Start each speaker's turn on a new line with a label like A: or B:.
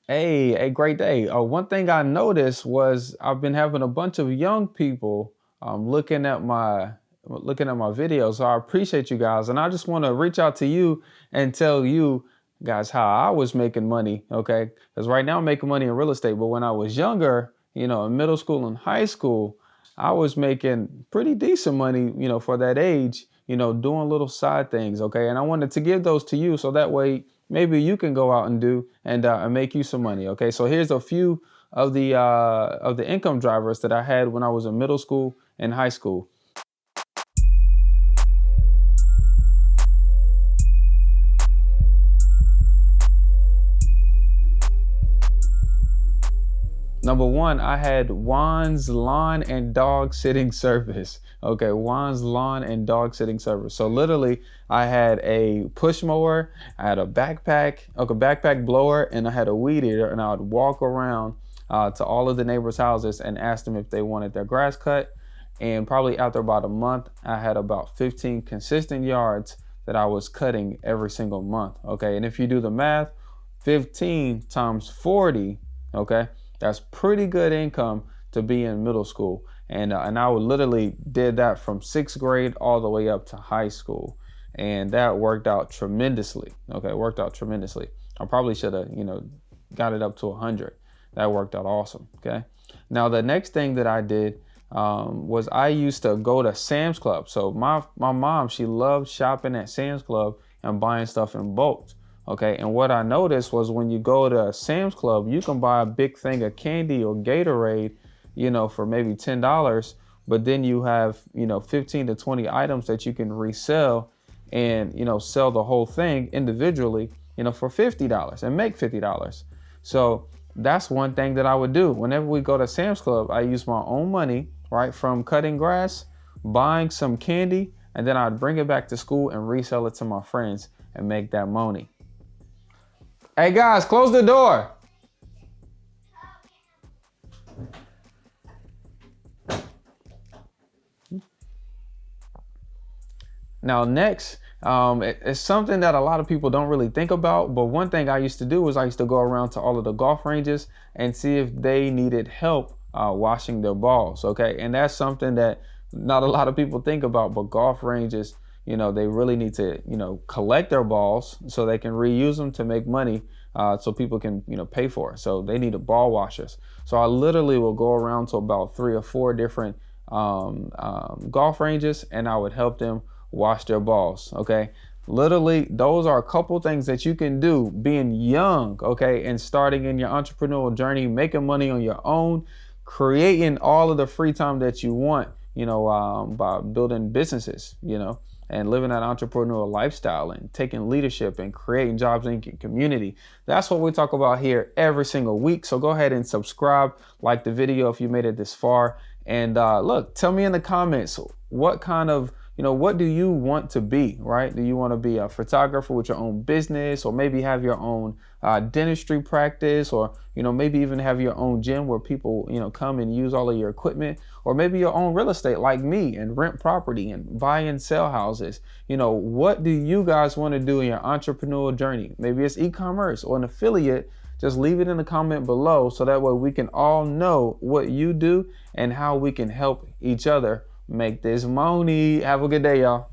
A: Hey, a great day. One thing I noticed was I've been having a bunch of young people looking at my videos. So I appreciate you guys, and I just want to reach out to you and tell you guys how I was making money. Okay, because right now I'm making money in real estate, but when I was younger, in middle school and high school, I was making pretty decent money. For that age, doing little side things. Okay, and I wanted to give those to you so that way maybe you can go out and do and make you some money. Okay, so here's a few of the income drivers that I had when I was in middle school and high school. Number one, I had Juan's lawn and dog sitting service. Okay, Juan's lawn and dog sitting service. So literally, I had a push mower, I had a backpack blower, and I had a weed eater, and I would walk around to all of the neighbors' houses and ask them if they wanted their grass cut. And probably after about a month, I had about 15 consistent yards that I was cutting every single month. Okay, and if you do the math, 15 times 40, okay, that's pretty good income to be in middle school. And I would literally did that from sixth grade all the way up to high school, and that worked out tremendously. Okay, it worked out tremendously. I probably should have, got it up to 100. That worked out awesome. Okay. Now the next thing that I did was I used to go to Sam's Club. So my mom, she loved shopping at Sam's Club and buying stuff in bulk. Okay, and what I noticed was when you go to Sam's Club, you can buy a big thing of candy or Gatorade, for maybe $10, but then you have, 15 to 20 items that you can resell and, sell the whole thing individually, for $50 and make $50. So that's one thing that I would do. Whenever we go to Sam's Club, I use my own money, right, from cutting grass, buying some candy, and then I'd bring it back to school and resell it to my friends and make that money. Hey guys, close the door. Now next, it's something that a lot of people don't really think about, but one thing I used to do was I used to go around to all of the golf ranges and see if they needed help washing their balls, okay? And that's something that not a lot of people think about, but golf ranges, they really need to, collect their balls so they can reuse them to make money, so people can, pay for it. So they need a ball washers. So I literally will go around to about 3 or 4 different golf ranges, and I would help them wash their balls. Okay, literally, those are a couple things that you can do being young. Okay, and starting in your entrepreneurial journey, making money on your own, creating all of the free time that you want. By building businesses. And living that entrepreneurial lifestyle and taking leadership and creating jobs in your community. That's what we talk about here every single week. So go ahead and subscribe, like the video if you made it this far. And look, tell me in the comments, what kind of, what do you want to be, right? Do you want to be a photographer with your own business, or maybe have your own dentistry practice, or, maybe even have your own gym where people, come and use all of your equipment, or maybe your own real estate like me and rent property and buy and sell houses. What do you guys want to do in your entrepreneurial journey? Maybe it's e-commerce or an affiliate. Just leave it in the comment below so that way we can all know what you do and how we can help each other make this money. Have a good day, y'all.